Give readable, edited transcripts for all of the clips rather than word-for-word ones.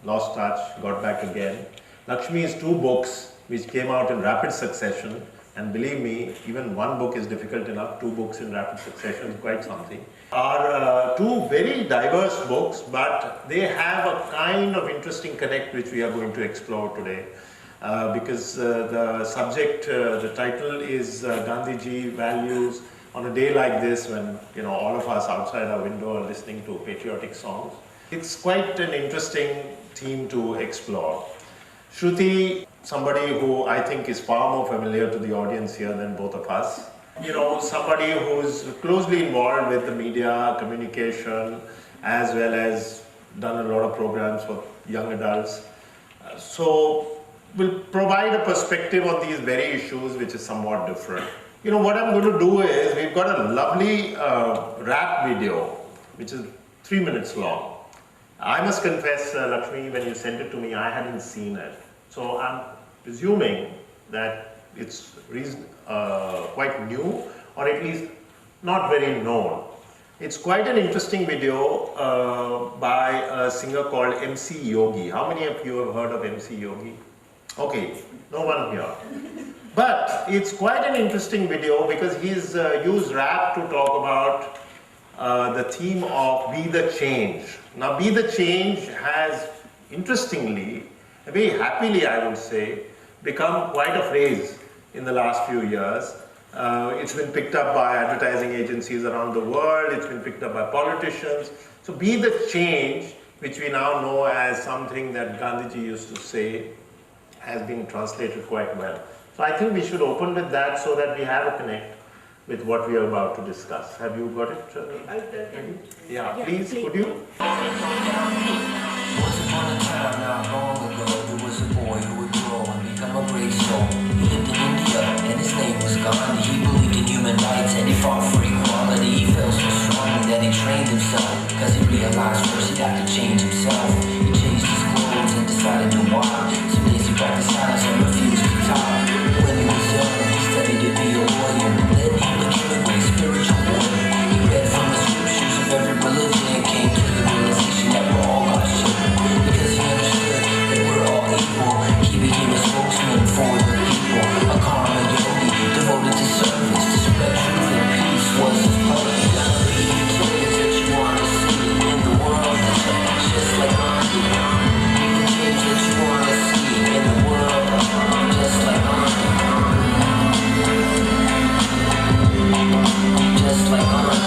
lost touch, got back again. Laxmi's 2 books, which came out in rapid succession, and believe me, even 1 book is difficult enough, 2 books in rapid succession is quite something, are 2 very diverse books, but they have a kind of interesting connect which we are going to explore today. Because the subject, the title is Gandhiji Values on a day like this when all of us outside our window are listening to patriotic songs. It's quite an interesting theme to explore. Shruti, somebody who I think is far more familiar to the audience here than both of us. Somebody who's closely involved with the media, communication, as well as done a lot of programs for young adults. So will provide a perspective on these very issues which is somewhat different. What I'm going to do is, we've got a lovely rap video which is 3 minutes long. I must confess, Laxmi, when you sent it to me, I hadn't seen it. So I'm presuming that it's quite new, or at least not very known. It's quite an interesting video by a singer called MC Yogi. How many of you have heard of MC Yogi? Okay, no one here. But it's quite an interesting video because he's used rap to talk about the theme of Be the Change. Now, Be the Change has, interestingly, very happily I would say, become quite a phrase in the last few years. It's been picked up by advertising agencies around the world, it's been picked up by politicians. So Be the Change, which we now know as something that Gandhiji used to say, has been translated quite well. So I think we should open with that so that we have a connect with what we are about to discuss. Have you got it? Yeah, please, could you? Once upon a time, not long ago, there was a boy who would grow and become a great soul. He lived in India and his name was Gandhi. He believed in human rights and he fought for equality. He felt so strongly that he trained himself, cause he realized first he'd have to change himself. He changed his clothes and decided to walk. Some days he practiced silence and refused to talk. When he was young, he studied to be a lawyer. Then he became a great spiritual warrior. He read from the scriptures of every religion and came to the realization that we're all God's children. Because he understood that we're all equal, he became a spokesman for the people. A karma yogi devoted to service, to spread truth and peace was his purpose. Gotta be the change that you want to see in the world, just like Gandhi. Be the change that you want to see in the world, just like Gandhi. Just like Gandhi.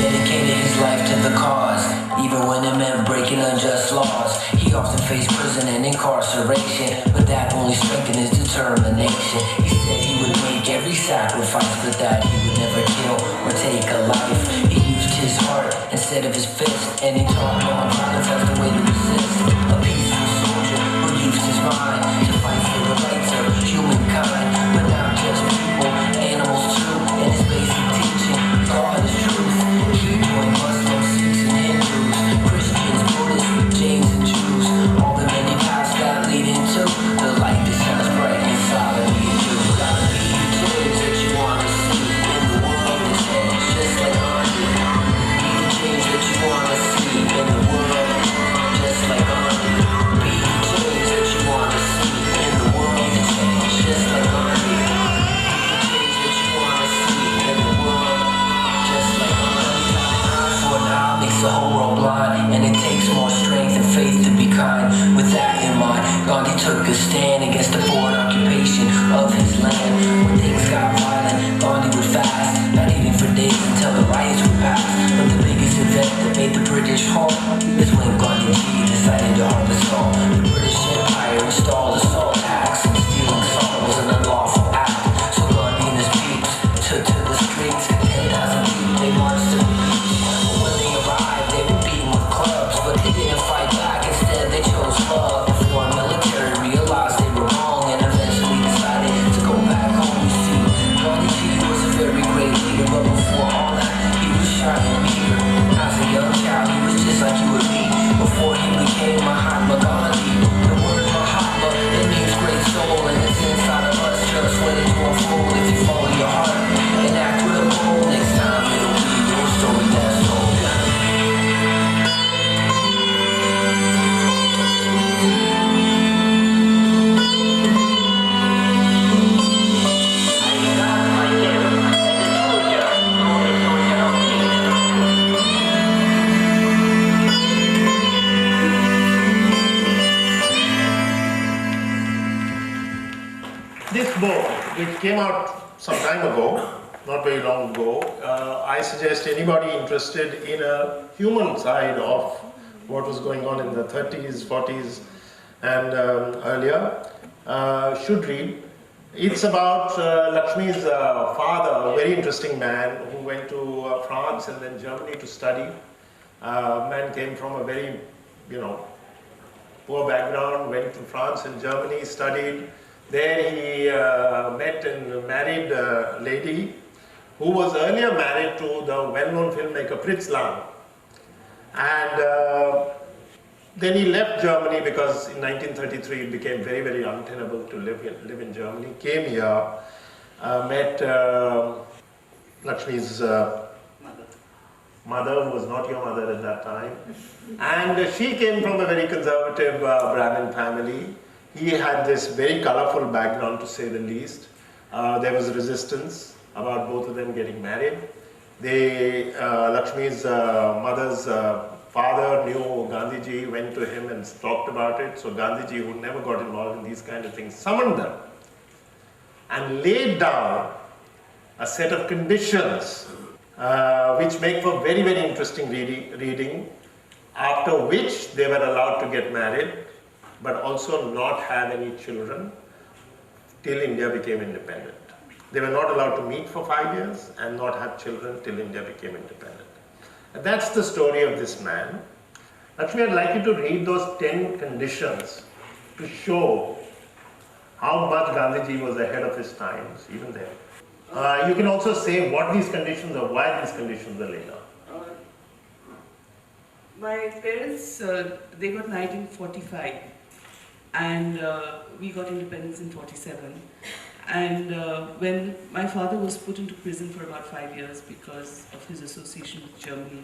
Dedicated his life to the cause, even when it meant breaking unjust laws. He often faced prison and incarceration, but that only strengthened his determination. He said he would make every sacrifice, but that he would never kill or take a life. He used his heart instead of his fist, and he taught non-violence as the way to resist. A peaceful soldier who used his mind to fight for the rights of humankind, but not just people, animals too. And his basic teaching, God is truth. He joined Muslims, Sikhs and Hindus, Christians, Buddhists, Jains and Jews. All the many paths that lead into the light that shines bright inside of me and you. Gotta be the change that you wanna see in the world that change, just like Gandhi. Be the change that you wanna see in the world, just like Gandhi. Be the change that you wanna see in the world that change, just like Gandhi. Be the change that you wanna see in the world, just like Gandhi. For now makes the whole world blind, and it takes more strength and faith to be kind. With that in mind, Gandhi took a stand against the foreign occupation of his land. When things got violent, Gandhi would fast, not eating for days until the riots would pass. But the biggest event that made the British halt is when Gandhi decided to harvest all. The British Empire installed assault tax, and stealing salt was an unlawful act. So Gandhi and his peeps took to the streets. 10,000 people, they marched to the beach. When they arrived, they were beaten with clubs, but they didn't fight back. Instead, they chose love. The foreign military realized they were wrong, and which came out some time ago, not very long ago. I suggest anybody interested in a human side of what was going on in the 30s, 40s and earlier should read. It's about Laxmi's father, a very interesting man who went to France and then Germany to study. Man came from a very, poor background, went to France and Germany, studied. There he met and married a lady who was earlier married to the well-known filmmaker Fritz Lang. And then he left Germany because in 1933 it became very, very untenable to live in Germany. Came here, met Laxmi's mother, who was not your mother at that time. And she came from a very conservative Brahmin family. He had this very colorful background, to say the least. There was resistance about both of them getting married. Laxmi's mother's father knew Gandhiji, went to him and talked about it. So Gandhiji, who never got involved in these kind of things, summoned them and laid down a set of conditions which make for very, very interesting reading, after which they were allowed to get married, but also not have any children till India became independent. They were not allowed to meet for 5 years and not have children till India became independent. And that's the story of this man. Actually, I'd like you to read those 10 conditions to show how much Gandhiji was ahead of his times, even there. You can also say what these conditions are, why these conditions are laid out. My parents, they got married in 45 and we got independence in 47. And when my father was put into prison for about 5 years because of his association with Germany,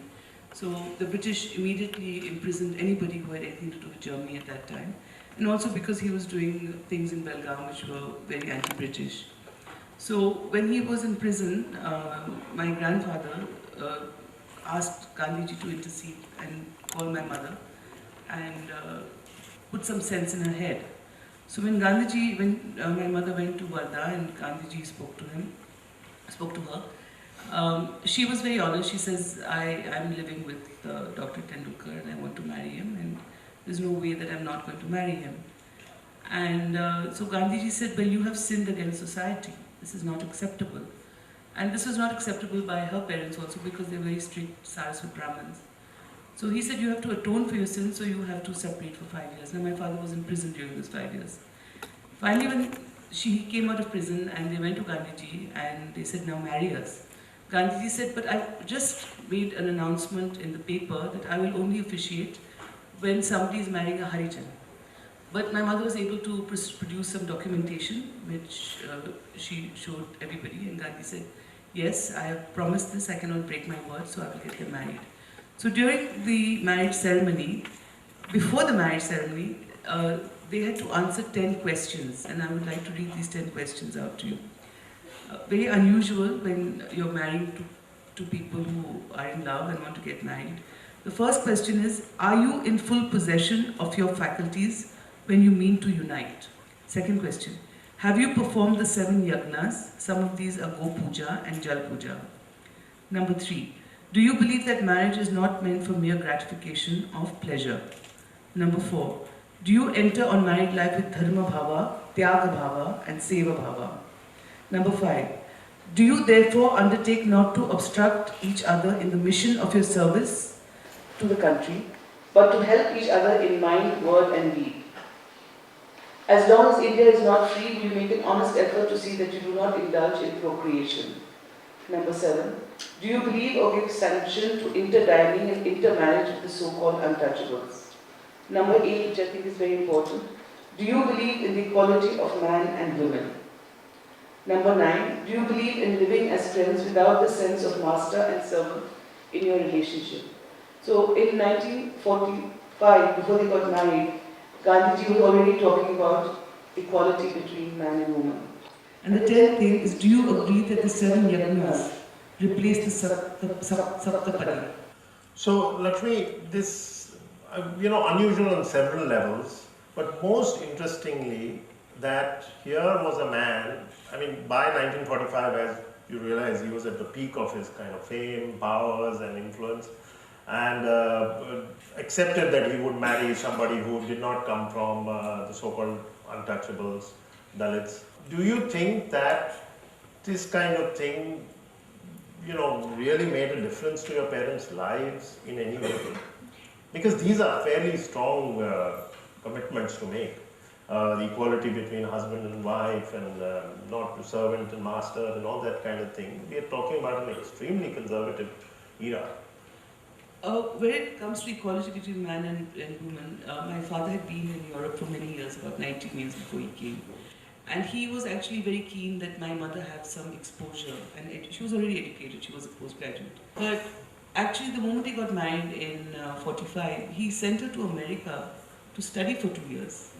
so the British immediately imprisoned anybody who had anything to do with Germany at that time, and also because he was doing things in Belgaum which were very anti-British. So when he was in prison, my grandfather asked Gandhiji to intercede and call my mother and put some sense in her head. So when my mother went to Varda and Gandhiji spoke to her, she was very honest. She says, I'm living with Dr. Tendulkar and I want to marry him, and there's no way that I'm not going to marry him. And so Gandhiji said, well, you have sinned against society. This is not acceptable. And this was not acceptable by her parents also because they're very strict Saraswat Brahmins. So he said, you have to atone for your sins, so you have to separate for 5 years. Now my father was in prison during those 5 years. Finally, when she came out of prison and they went to Gandhiji and they said, now marry us. Gandhiji said, but I just made an announcement in the paper that I will only officiate when somebody is marrying a Harijan. But my mother was able to produce some documentation which she showed everybody, and Gandhi said, yes, I have promised this, I cannot break my word, so I will get them married. So during the marriage ceremony, before the marriage ceremony, they had to answer 10 questions, and I would like to read these 10 questions out to you. Very unusual when you're married to people who are in love and want to get married. The first question is, are you in full possession of your faculties when you mean to unite? Second question, have you performed the 7 yagnas? Some of these are Go Puja and Jal Puja. Number 3, do you believe that marriage is not meant for mere gratification of pleasure? Number 4, do you enter on married life with Dharma Bhava, Tyaga Bhava and Seva Bhava? Number 5, do you therefore undertake not to obstruct each other in the mission of your service to the country, but to help each other in mind, word and deed? As long as India is not free, will you make an honest effort to see that you do not indulge in procreation? Number 7, do you believe or give sanction to interdining and intermarriage with the so-called untouchables? Number 8, which I think is very important, do you believe in the equality of man and women? Number 9, do you believe in living as friends without the sense of master and servant in your relationship? So in 1945, before they got married, Gandhiji was already talking about equality between man and woman. And the 10th thing is, do you agree that the 7 yagnas replace the Saptapadi? So, Laxmi, this, unusual on several levels, but most interestingly, that here was a man, I mean, by 1945, as you realize, he was at the peak of his kind of fame, powers, and influence, and accepted that he would marry somebody who did not come from the so-called untouchables, Dalits. Do you think that this kind of thing, really made a difference to your parents' lives in any way? Because these are fairly strong commitments to make. The equality between husband and wife, and not servant and master, and all that kind of thing. We are talking about an extremely conservative era. When it comes to equality between man and woman, my father had been in Europe for many years, about 19 years before he came. And he was actually very keen that my mother have some exposure. And she was already educated, she was a postgraduate. But actually, the moment they got married in 45, he sent her to America to study for 2 years.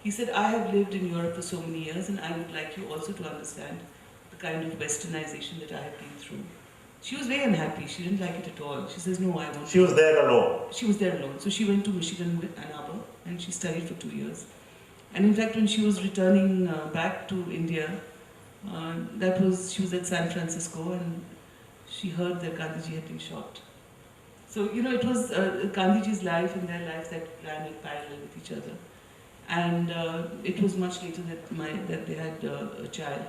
He said, I have lived in Europe for so many years, and I would like you also to understand the kind of westernization that I have been through. She was very unhappy. She didn't like it at all. She says, no, I won't. She was there alone. She was there alone. So she went to Michigan, Ann Arbor, and she studied for 2 years. And in fact, when she was returning back to India, she was at San Francisco, and she heard that Gandhiji had been shot. So, it was Gandhiji's life and their lives that ran in parallel with each other. And it was much later that they had a child.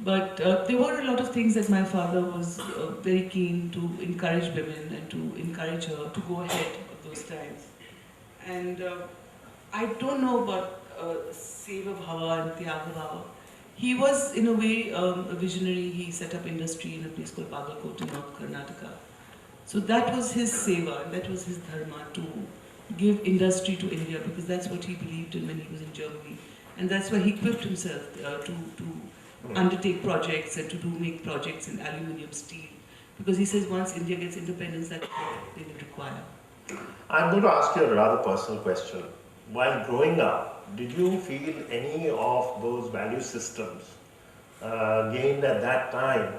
But there were a lot of things that my father was very keen to encourage women and to encourage her to go ahead of those times. And I don't know about Seva Bhava and Tyaga Bhava. He was, in a way, a visionary. He set up industry in a place called Bagalkot in North Karnataka. So that was his seva, and that was his dharma, to give industry to India, because that's what he believed in when he was in Germany. And that's why he equipped himself to undertake projects and to make projects in aluminium, steel. Because he says once India gets independence, that's what they will require. I'm going to ask you a rather personal question. While growing up, did you feel any of those value systems gained at that time?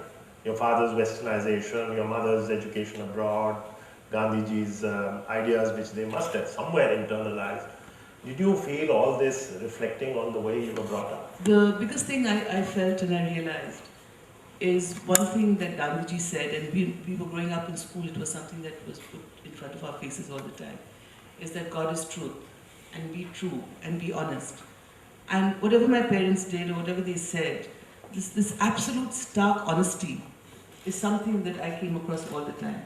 Your father's westernization, your mother's education abroad, Gandhiji's ideas, which they must have somewhere internalized. Did you feel all this reflecting on the way you were brought up? The biggest thing I felt and I realized is one thing that Gandhiji said, and we were growing up in school, it was something that was put in front of our faces all the time, is that God is truth, and be true, and be honest. And whatever my parents did or whatever they said, this absolute stark honesty is something that I came across all the time.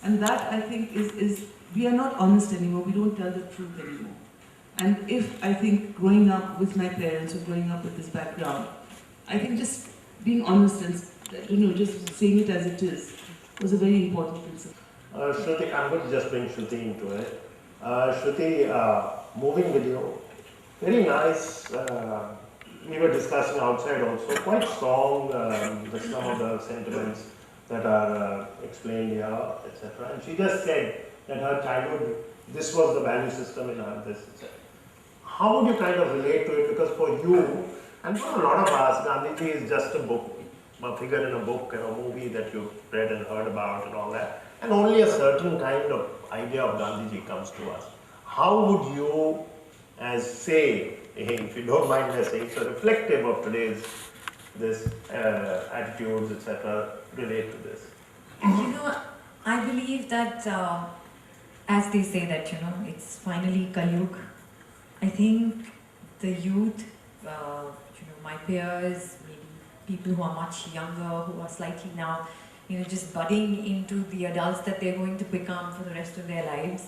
And that, I think, is we are not honest anymore, we don't tell the truth anymore. And if, I think, growing up with my parents or growing up with this background, I think just being honest and, just saying it as it is, was a very important principle. Shruti, I'm going to just bring Shruti into it. Shruti, moving video, very nice. We were discussing outside also, quite strong, some of the sentiments that are explained here, etc. And she just said that her childhood, this was the value system in her, this, etc. How would you kind of relate to it? Because for you, and for a lot of us, Gandhiji is just a book, a figure in a book and a movie that you've read and heard about and all that. And only a certain kind of idea of Gandhiji comes to us. How would you, as say, if you don't mind me saying, so reflective of today's attitudes, etc., relate to this? I believe that, as they say that, it's finally Kalyug. I think the youth, my peers, maybe people who are much younger, who are slightly now, just budding into the adults that they're going to become for the rest of their lives,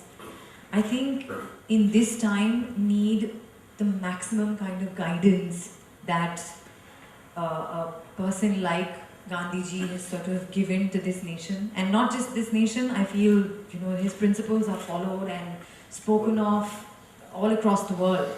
I think in this time need the maximum kind of guidance that a person like Gandhiji has sort of given to this nation. And not just this nation, I feel, his principles are followed and spoken of all across the world.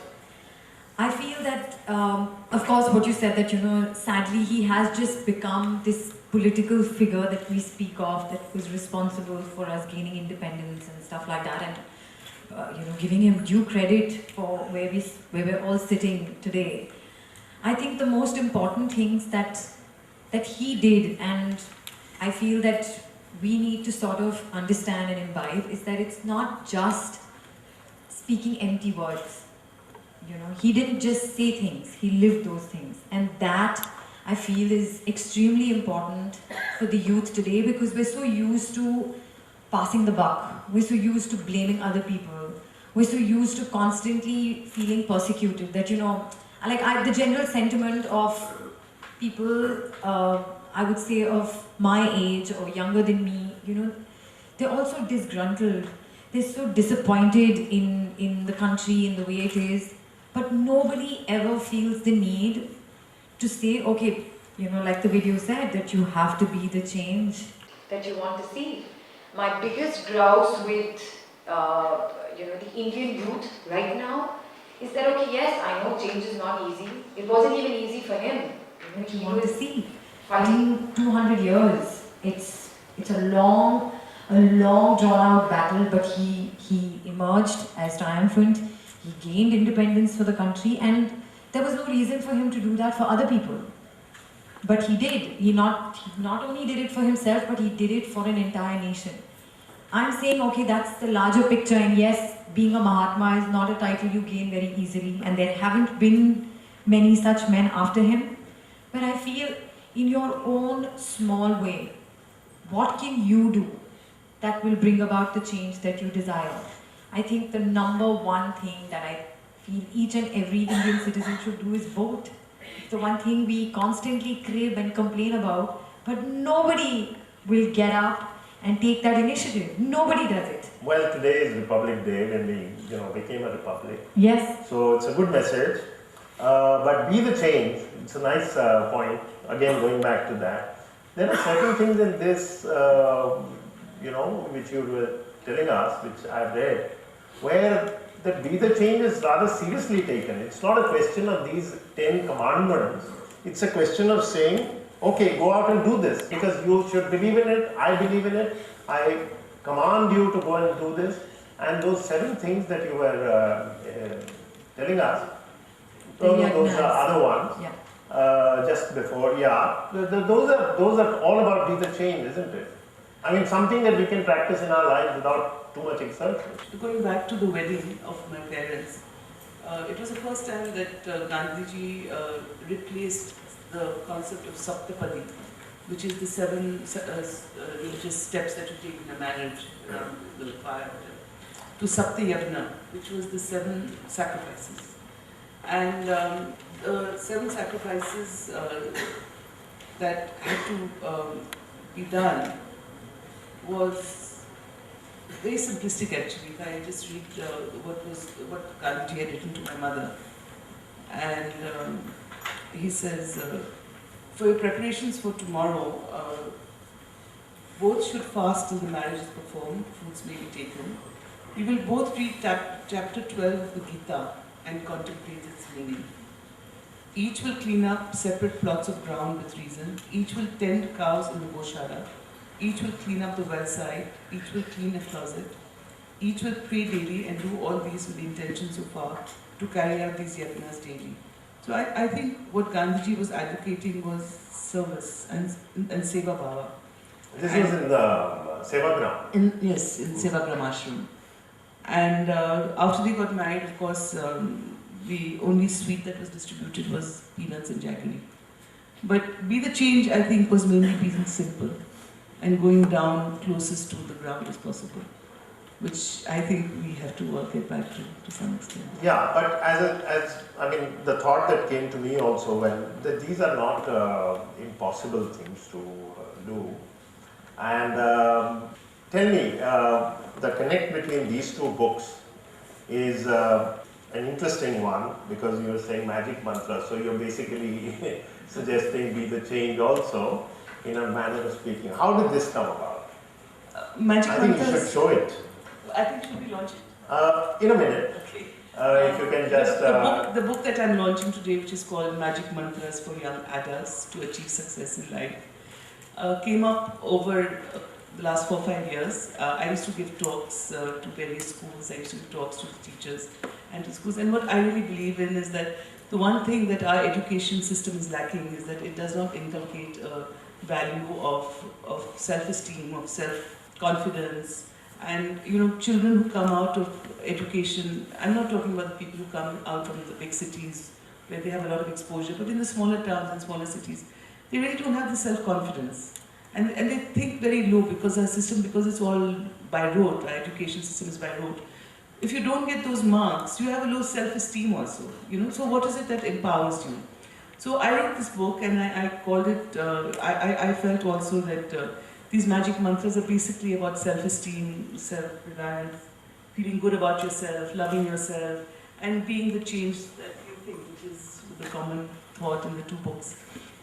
I feel that, of course, what you said that, sadly, he has just become this political figure that we speak of, that was responsible for us gaining independence and stuff like that, and giving him due credit for where we're all sitting today. I think the most important things that he did, and I feel that we need to sort of understand and imbibe, is that it's not just speaking empty words. he didn't just say things, he lived those things. And that, I feel, is extremely important for the youth today, because we're so used to passing the buck. We're so used to blaming other people. We're so used to constantly feeling persecuted that, the general sentiment of people, I would say of my age or younger than me, they're also disgruntled. They're so disappointed in the country, in the way it is. But nobody ever feels the need to say, okay, like the video said, that you have to be the change that you want to see. My biggest grouse with, the Indian youth right now is that, okay, yes, I know change is not easy. It wasn't even easy for him. He was fighting 200 years. It's a long drawn out battle, but he emerged as triumphant. He gained independence for the country, and there was no reason for him to do that for other people. But he did. He not only did it for himself, but he did it for an entire nation. I'm saying, okay, that's the larger picture, and yes, being a Mahatma is not a title you gain very easily, and there haven't been many such men after him. But I feel, in your own small way, what can you do that will bring about the change that you desire? I think the number one thing that I feel each and every Indian citizen should do is vote. It's the one thing we constantly crave and complain about, but nobody will get up and take that initiative. Nobody does it. Well, today is Republic Day when we became a republic. Yes. So it's a good message. But be the change. It's a nice point. Again, going back to that. There are certain things in this, which you were telling us, which I've read, where the be the change is rather seriously taken. It's not a question of these 10 commandments. It's a question of saying, okay, go out and do this, because you should believe in it, I believe in it, I command you to go and do this. And those 7 things that you were telling us, those are other ones, just before, those are all about be the change, isn't it? I mean, something that we can practice in our lives without too much exertion. Going back to the wedding of my parents, it was the first time that Gandhiji replaced the concept of Saptapadi, which is the 7 religious steps that you take in a marriage around the fire, to Saptayagna, which was the 7 sacrifices. And the 7 sacrifices that had to be done was very simplistic actually. If I just read what Gandhi had written to my mother, and he says, for your preparations for tomorrow, both should fast till the marriage is performed, foods may be taken. You will both read chapter 12 of the Gita and contemplate its meaning. Each will clean up separate plots of ground with reason. Each will tend cows in the goshala. Each will clean up the well side. Each will clean a closet. Each will pray daily and do all these with the intention so far to carry out these yatnas daily. So I think what Gandhiji was advocating was service and seva bhava. This was in the Sevagram. Yes, in Sevagram ashram. And after they got married, of course, the only sweet that was distributed was peanuts and jaggery. But be the change, I think, was mainly being simple and going down closest to the ground as possible, which I think we have to get back to some extent. Yeah, but the thought that came to me also these are not impossible things to do. And tell me, the connect between these 2 books is an interesting one, because you were saying magic mantra, so you're basically suggesting be the change also, in a manner of speaking. How did this come about? Magic I think you should show it. I think should we launch it? In a minute. Okay. If you can just... The book that I'm launching today, which is called Magic Mantras for Young Adults to Achieve Success in Life, came up over the last 4 or 5 years. I used to give talks to various schools. I used to give talks to the teachers and to schools. And what I really believe in is that the one thing that our education system is lacking is that it does not inculcate a value of self-esteem, of self-confidence, And children who come out of education, I'm not talking about the people who come out from the big cities where they have a lot of exposure, but in the smaller towns and smaller cities, they really don't have the self-confidence. And they think very low because our system, because it's all by rote, our education system is by rote. If you don't get those marks, you have a low self-esteem also, So what is it that empowers you? So I wrote this book and I called it, I felt also that these magic mantras are basically about self-esteem, self-reliance, feeling good about yourself, loving yourself, and being the change that you think, which is the common thought in the two books.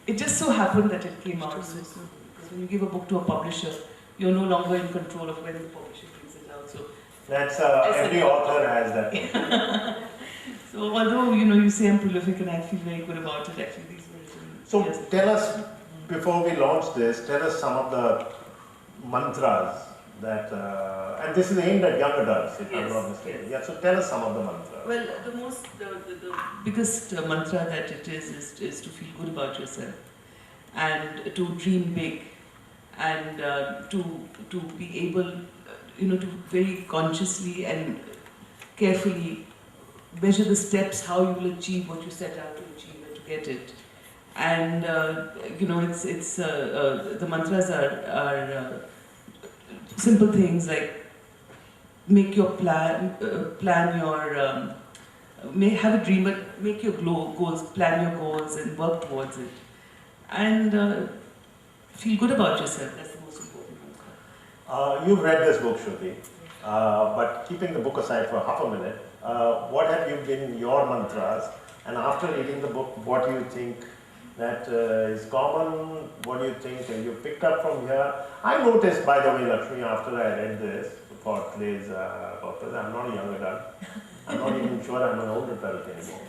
It just so happened that it came out so soon. Because when you give a book to a publisher, you're no longer in control of when the publisher brings it out. So that's every author has that. So although you say I'm prolific and I feel very good about it, actually these were written. So years ago. tell us, before we launch this, tell us some of the mantras that, and this is aimed at young adults, if I'm not mistaken. Yes. Yeah, so tell us some of the mantras. Well, the biggest mantra that it is to feel good about yourself and to dream big and to be able, to very consciously and carefully measure the steps how you will achieve what you set out to achieve and to get it. And it's the mantras are simple things like make your plan your may have a dream, but make your goals, plan your goals, and work towards it. And feel good about yourself. That's the most important mantra. You've read this book, Shruti, but keeping the book aside for half a minute, what have you been your mantras? And after reading the book, what do you think that is common? What do you think and you picked up from here? I noticed, by the way, Laxmi, after I read this for today's purpose, I'm not a young adult. I'm not even sure I'm an old adult anymore.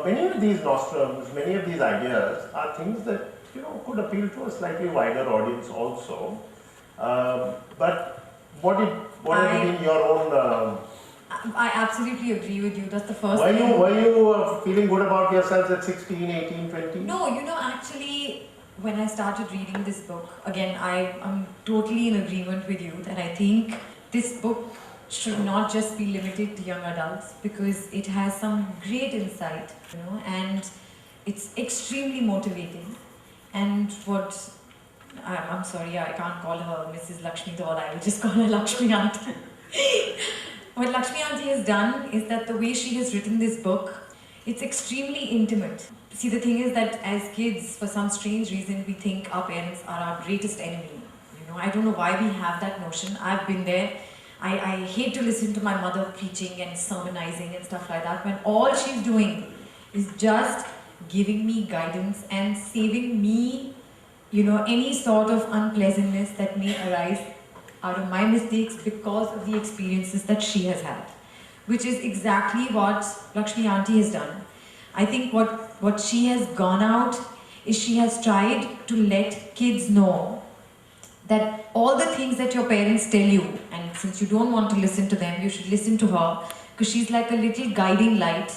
Many of these nostrums, many of these ideas are things that could appeal to a slightly wider audience also. But what have been your own? I absolutely agree with you. That's the first Were thing. you feeling good about yourselves at 16, 18, 20? No, actually, when I started reading this book, again, I'm totally in agreement with you that I think this book should not just be limited to young adults because it has some great insight, and it's extremely motivating. And I'm sorry, I can't call her Mrs. Laxmi Dhaul, I will just call her Laxmi Auntie. What Laxmi Auntie has done is that the way she has written this book, it's extremely intimate. See, the thing is that as kids, for some strange reason, we think our parents are our greatest enemy. I don't know why we have that notion. I've been there. I hate to listen to my mother preaching and sermonizing and stuff like that when all she's doing is just giving me guidance and saving me, any sort of unpleasantness that may arise out of my mistakes because of the experiences that she has had, which is exactly what Laxmi Auntie has done. I think what she has gone out is she has tried to let kids know that all the things that your parents tell you, and since you don't want to listen to them, you should listen to her because she's like a little guiding light.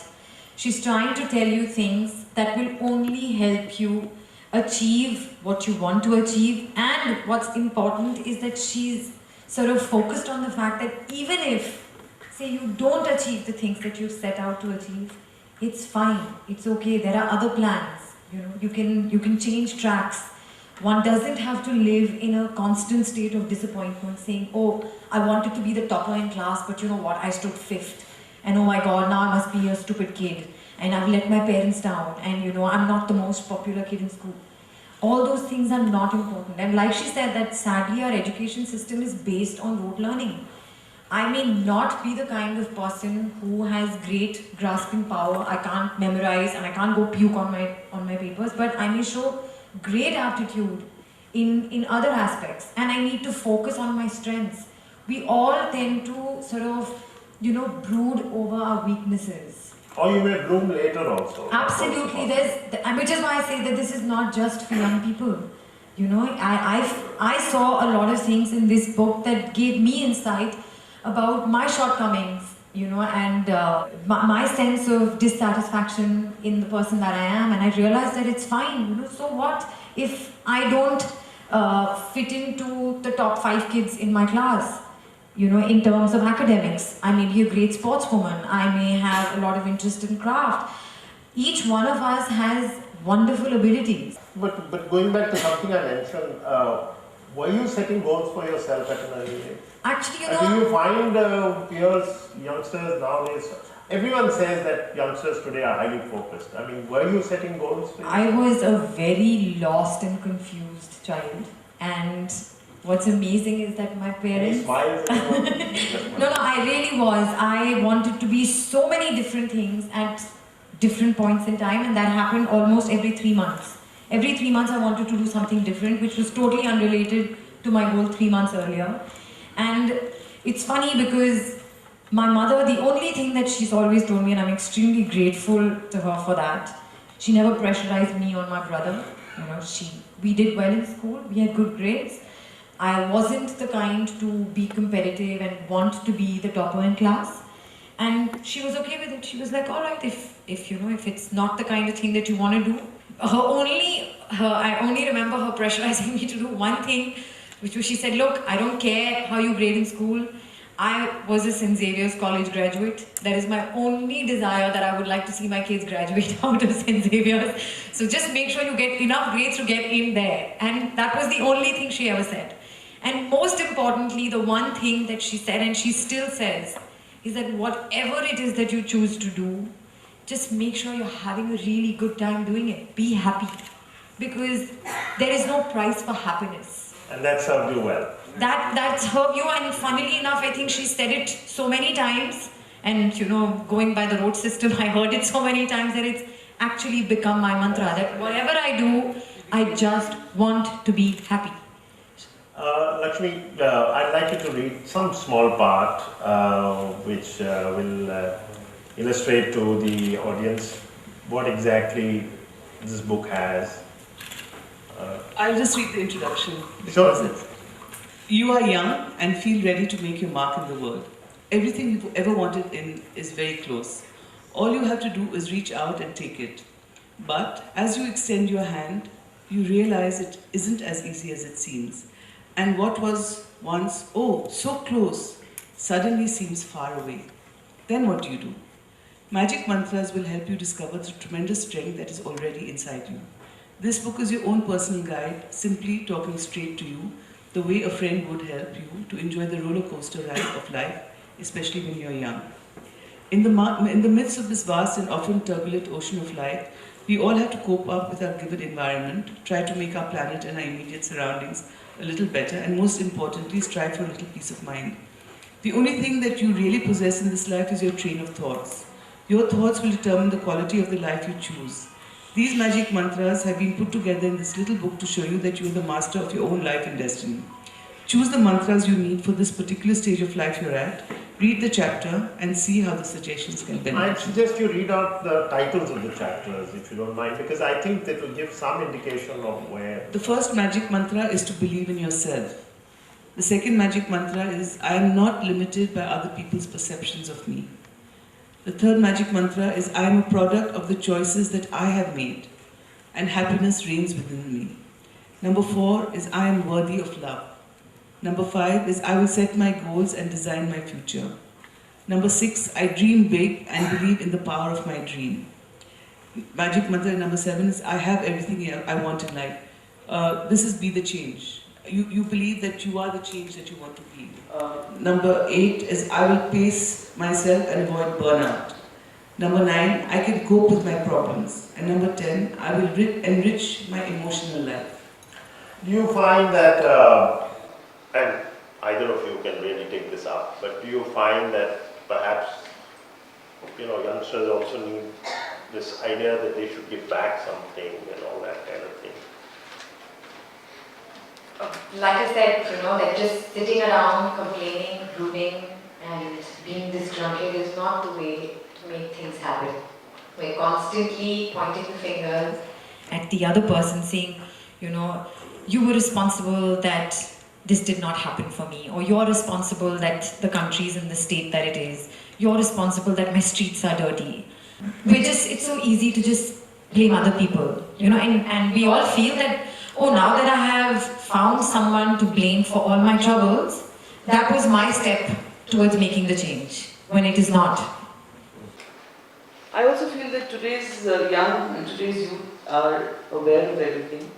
She's trying to tell you things that will only help you achieve what you want to achieve, and what's important is that she's sort of focused on the fact that even if, say, you don't achieve the things that you've set out to achieve, it's fine, it's okay, there are other plans, you can change tracks. One doesn't have to live in a constant state of disappointment saying, oh, I wanted to be the topper in class, but you know what, I stood 5th. And oh my God, now I must be a stupid kid. And I've let my parents down. And I'm not the most popular kid in school. All those things are not important. And like she said, that sadly our education system is based on rote learning. I may not be the kind of person who has great grasping power. I can't memorize and I can't go puke on my papers, but I may show great aptitude in other aspects, and I need to focus on my strengths. We all tend to sort of, brood over our weaknesses. Or you may bloom later also. Absolutely, which is why I say that this is not just for young people. I saw a lot of things in this book that gave me insight about my shortcomings, and my sense of dissatisfaction in the person that I am, and I realized that it's fine, so what if I don't fit into the top 5 kids in my class. You know, in terms of academics, I may be a great sportswoman, I may have a lot of interest in craft. Each one of us has wonderful abilities. But going back to something I mentioned, were you setting goals for yourself at an early age? Actually, you Do know, you find peers, youngsters nowadays, everyone says that youngsters today are highly focused. I mean, were you setting goals for yourself? I was a very lost and confused child, and what's amazing is that my Any parents... smiles? No, I really was. I wanted to be so many different things at different points in time, and that happened almost every 3 months. Every 3 months I wanted to do something different, which was totally unrelated to my goal 3 months earlier. And it's funny because my mother, the only thing that she's always told me, and I'm extremely grateful to her for that, she never pressurized me or my brother. You know, we did well in school, we had good grades. I wasn't the kind to be competitive and want to be the topper in class. And she was okay with it. She was like, all right, if it's not the kind of thing that you want to do. I only remember her pressurizing me to do one thing, which was she said, look, I don't care how you grade in school. I was a St. Xavier's College graduate. That is my only desire, that I would like to see my kids graduate out of St. Xavier's. So just make sure you get enough grades to get in there. And that was the only thing she ever said. And most importantly, the one thing that she said, and she still says, is that whatever it is that you choose to do, just make sure you're having a really good time doing it. Be happy. Because there is no price for happiness. And that served you well. That's her view, and funnily enough, I think she said it so many times, and you know, going by the road system, I heard it so many times that it's actually become my mantra, that whatever I do, I just want to be happy. Laxmi, I'd like you to read some small part which will illustrate to the audience what exactly this book has. I'll just read the introduction. Sure. You are young and feel ready to make your mark in the world. Everything you've ever wanted in is very close. All you have to do is reach out and take it. But as you extend your hand, you realize it isn't as easy as it seems. And what was once, oh, so close, suddenly seems far away. Then what do? Magic mantras will help you discover the tremendous strength that is already inside you. This book is your own personal guide, simply talking straight to you, the way a friend would help you to enjoy the roller coaster ride of life, especially when you're young. In the midst of this vast and often turbulent ocean of life, we all have to cope up with our given environment, try to make our planet and our immediate surroundings a little better, and most importantly, strive for a little peace of mind. The only thing that you really possess in this life is your train of thoughts. Your thoughts will determine the quality of the life you choose. These magic mantras have been put together in this little book to show you that you are the master of your own life and destiny. Choose the mantras you need for this particular stage of life you're at, read the chapter, and see how the suggestions can benefit. I suggest you read out the titles of the chapters, if you don't mind, because I think that will give some indication of where... The first magic mantra is to believe in yourself. The second magic mantra is, I am not limited by other people's perceptions of me. The third magic mantra is, I am a product of the choices that I have made, and happiness reigns within me. Number 4 is, I am worthy of love. Number 5 is, I will set my goals and design my future. Number 6, I dream big and believe in the power of my dream. Magic mantra number 7 is, I have everything I want in life. This is be the change. You believe that you are the change that you want to be. Number 8 is, I will pace myself and avoid burnout. Number 9, I can cope with my problems. And number 10, I will enrich my emotional life. Do you find that, and I don't know if you can really take this up, but do you find that perhaps, youngsters also need this idea that they should give back something and all that kind of thing? Like I said, like just sitting around, complaining, brooding, and being disgruntled is not the way to make things happen. We're constantly pointing the fingers at the other person, saying, you were responsible that this did not happen for me, or you're responsible that the country is in the state that it is, you're responsible that my streets are dirty. It's so easy to just blame other people, and we all feel that, oh, now that I have found someone to blame for all my troubles, that was my step towards making the change, when it is not. I also feel that today's young and today's youth are aware of everything,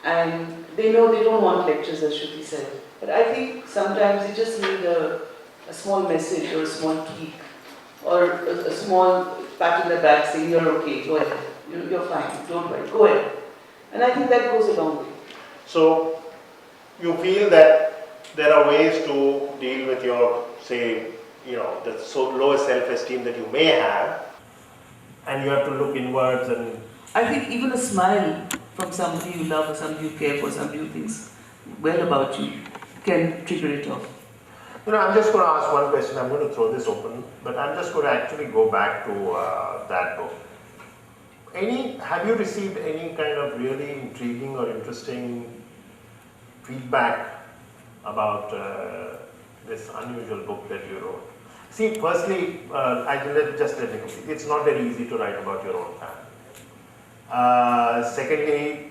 and they know they don't want lectures, as Shruti said. But I think sometimes they just need a small message or a small tweak or a small pat on the back saying, you're okay, go ahead, you're fine, don't worry, go ahead. And I think that goes a long way. So, you feel that there are ways to deal with your, say, the so low self-esteem that you may have, and you have to look inwards and... I think even a smile from somebody you love or somebody you care for, somebody who thinks well about you, can trigger it off. I'm just going to ask one question. I'm going to throw this open, but I'm just going to actually go back to that book. Have you received any kind of really intriguing or interesting feedback about this unusual book that you wrote? See, firstly, let me complete. It's not very easy to write about your own family. Secondly,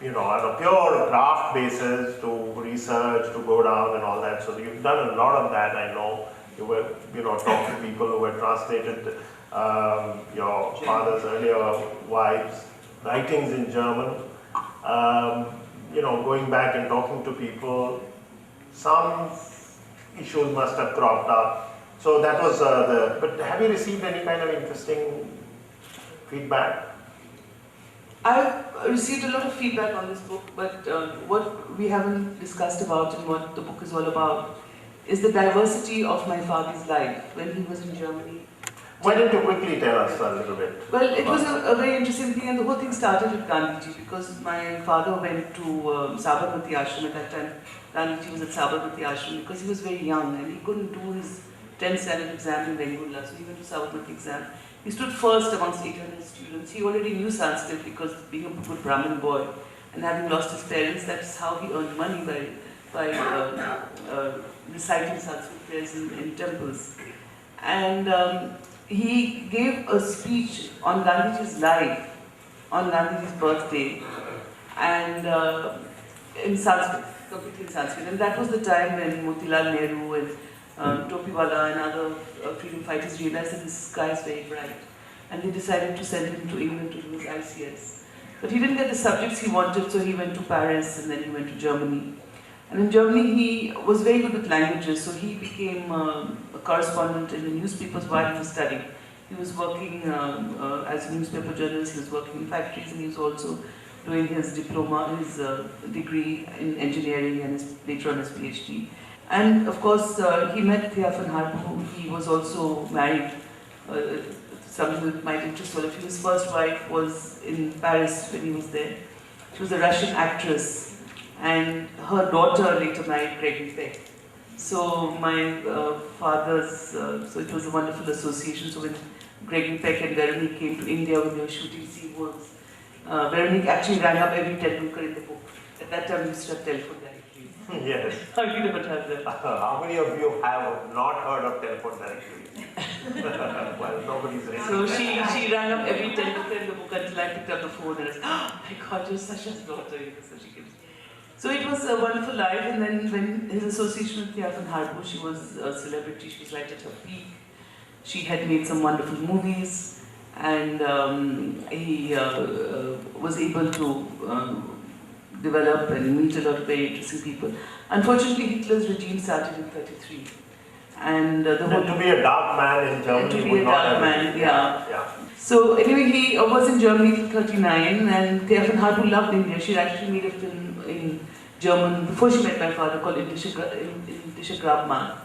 on a pure craft basis, to research, to go down and all that. So you've done a lot of that. I know you were, talked to people who had translated your father's earlier wives' writings in German. Going back and talking to people, some issues must have cropped up. So that was but have you received any kind of interesting feedback? I've received a lot of feedback on this book, but what we haven't discussed about and what the book is all about is the diversity of my father's life when he was in Germany. Why don't you quickly tell us a little bit? Well, it was a very interesting thing, and the whole thing started with Gandhi, because my father went to Sabarmati Ashram at that time. Gandhi was at Sabarmati Ashram because he was very young and he couldn't do his 10th standard exam in Bengal, so he went to Sabarmati exam. He stood first amongst 800 students. He already knew Sanskrit because being a good Brahmin boy and having lost his parents, that's how he earned money by reciting Sanskrit prayers in temples. And he gave a speech on Gandhiji's life, on Gandhiji's birthday, and in Sanskrit, completely in Sanskrit. And that was the time when Motilal Nehru and Topiwala and other freedom fighters realized that this guy is very bright. And they decided to send him to England to do his ICS. But he didn't get the subjects he wanted, so he went to Paris and then he went to Germany. And in Germany, he was very good with languages, so he became a correspondent in the newspapers while he was studying. He was working as a newspaper journalist, he was working in factories, and he was also doing his diploma, his degree in engineering, and later on his PhD. And of course, he met Thea von Harbu. He was also married, something that might interest all of you. His first wife was in Paris when he was there. She was a Russian actress, and her daughter later married Gregory Peck. So my so it was a wonderful association. So when Gregory Peck and Veronique came to India when they were shooting Seaworlds, Veronique actually rang up every Tendulkar in the book. At that time, we used to have telephone directories. Yes. How do you never have that? How many of you have not heard of telephone directories? Well, nobody's ready. So she rang up every Tendulkar in the book until I picked up the phone and I said, oh my God, you're such a daughter. So it was a wonderful life, and then when his association with Thea von Harbu, she was a celebrity, she was right at her peak. She had made some wonderful movies, and he was able to develop and meet a lot of very interesting people. Unfortunately, Hitler's regime started in 1933. And to be a dark man in Germany to be a dark man, yeah. So anyway, he was in Germany till 1939, and Thea von Harbu loved India. She actually made a film in German before she met my father called Indische Grabmann.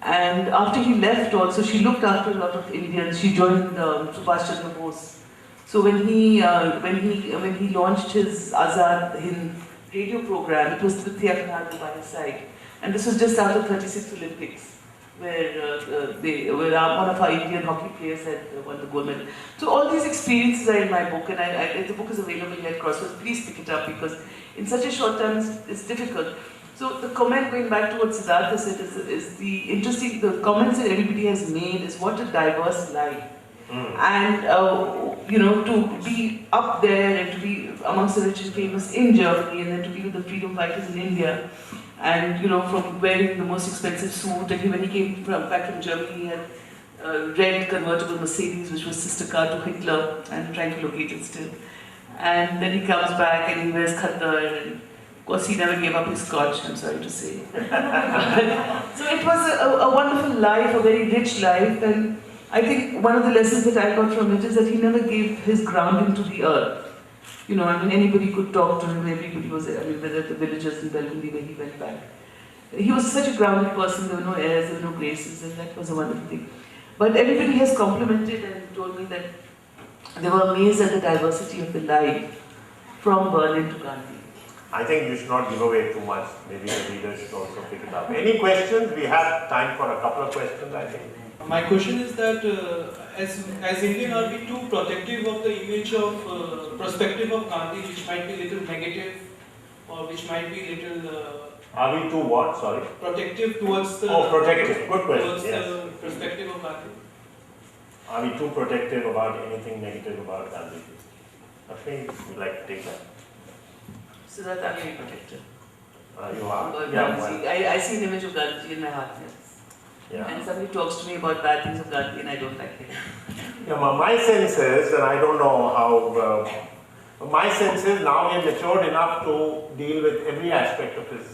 And after he left also, she looked after a lot of Indians. She joined Subhash Chandra Bose. So when he launched his Azad Hind radio program, it was with Thea von Harbu by his side. And this was just after 36 Olympics, where one of our Indian hockey players had won the gold medal. So all these experiences are in my book, and the book is available here at Crossroads. Please pick it up, because in such a short time it's difficult. So the comment, going back to what Sidharth said, is the comments that everybody has made is what a diverse life. And to be up there and to be amongst the rich and famous in Germany, and then to be with the freedom fighters in India, and from wearing the most expensive suit. And when he came back from Germany, he had a red convertible Mercedes, which was sister car to Hitler. I'm trying to locate it still. And then he comes back and he wears khaddar, and of course he never gave up his scotch, I'm sorry to say. So it was a wonderful life, a very rich life, and I think one of the lessons that I got from it is that he never gave his grounding to the earth. Anybody could talk to him, everybody was, whether the villagers in Belgundi where he went back. He was such a grounded person, there were no airs, there were no graces, and that was a wonderful thing. But everybody has complimented and told me that they were amazed at the diversity of the life from Berlin to Gandhi. I think you should not give away too much. Maybe the readers should also pick it up. Any questions? We have time for a couple of questions, I think. My question is that as Indian, are we too protective of the image of perspective of Gandhi, which might be a little negative or which might be a little... Are we too what? Sorry? Protective towards the... Oh, protective. Good question. Towards yes. the perspective of Gandhi. Are we too protective about anything negative about Gandhi? Laxmi, would you like to take that? Sidharth, I'm very protective. You are? But Yeah, well, I see an image of Gandhi in my heart. Yes. yeah. And somebody talks to me about bad things of Gandhi and I don't like it. Yeah, my sense is, and I don't know how, my sense is now he has matured enough to deal with every aspect of his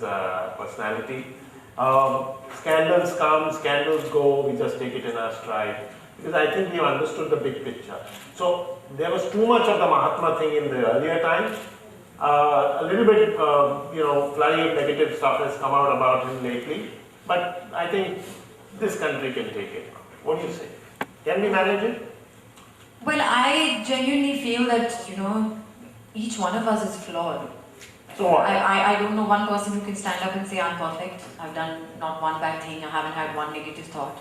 personality. Scandals come, scandals go, we just take it in our stride. Because I think we understood the big picture. So there was too much of the Mahatma thing in the earlier times. A little bit, flurry of negative stuff has come out about him lately. But I think this country can take it. What do you say? Can we manage it? Well, I genuinely feel that, each one of us is flawed. So what? I don't know one person who can stand up and say, I'm perfect, I've done not one bad thing, I haven't had one negative thought.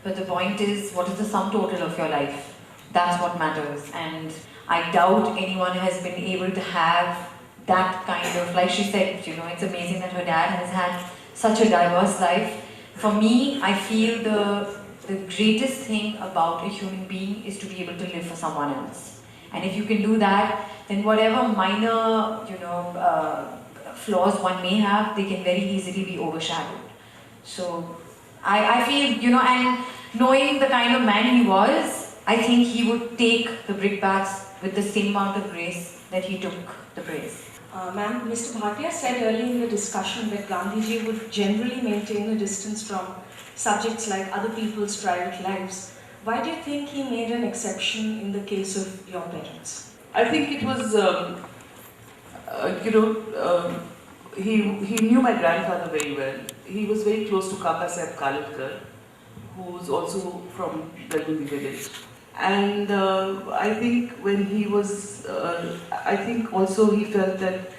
But the point is, what is the sum total of your life? That's what matters. And I doubt anyone has been able to have that kind of, like she said, it's amazing that her dad has had such a diverse life. For me, I feel the greatest thing about a human being is to be able to live for someone else. And if you can do that, then whatever minor, flaws one may have, they can very easily be overshadowed. So I feel, and knowing the kind of man he was, I think he would take the brickbats with the same amount of grace that he took the praise. Ma'am, Mr. Bhatia said earlier in the discussion that Gandhiji would generally maintain a distance from subjects like other people's private lives. Why do you think he made an exception in the case of your parents? I think it was, he knew my grandfather very well. He was very close to Kaka Sahib Khalidkar, who was also from Belgundi village. And I think when he was, I think also he felt that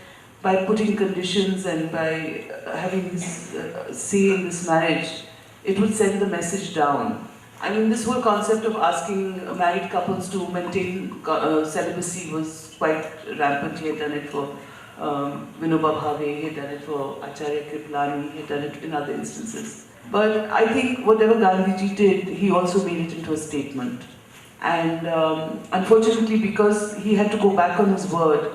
by putting conditions and by having his say in this marriage, it would send the message down. I mean, this whole concept of asking married couples to maintain celibacy was quite rampant. He had done it for Vinoba Bhave, he had done it for Acharya Kriplani, he had done it in other instances. But I think whatever Gandhiji did, he also made it into a statement. And unfortunately, because he had to go back on his word,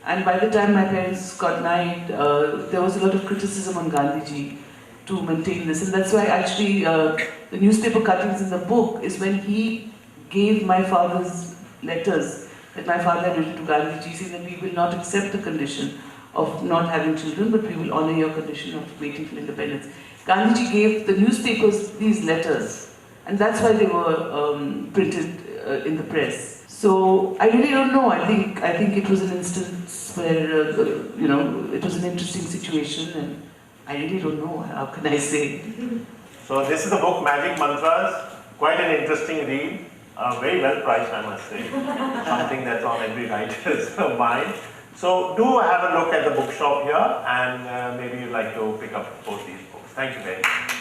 and by the time my parents got married, there was a lot of criticism on Gandhiji to maintain this. And that's why actually the newspaper cuttings in the book is when he gave my father's letters that my father had written to Gandhiji, saying that we will not accept the condition of not having children, but we will honor your condition of waiting for independence. Gandhiji gave the newspapers these letters, and that's why they were printed in the press. So I really don't know. I think it was an instance where it was an interesting situation, and I really don't know. How can I say? So this is the book Magic Mantras. Quite an interesting read. Very well priced, I must say. Something that's on every writer's mind. So do have a look at the bookshop here, and maybe you'd like to pick up both these books. Thank you very much.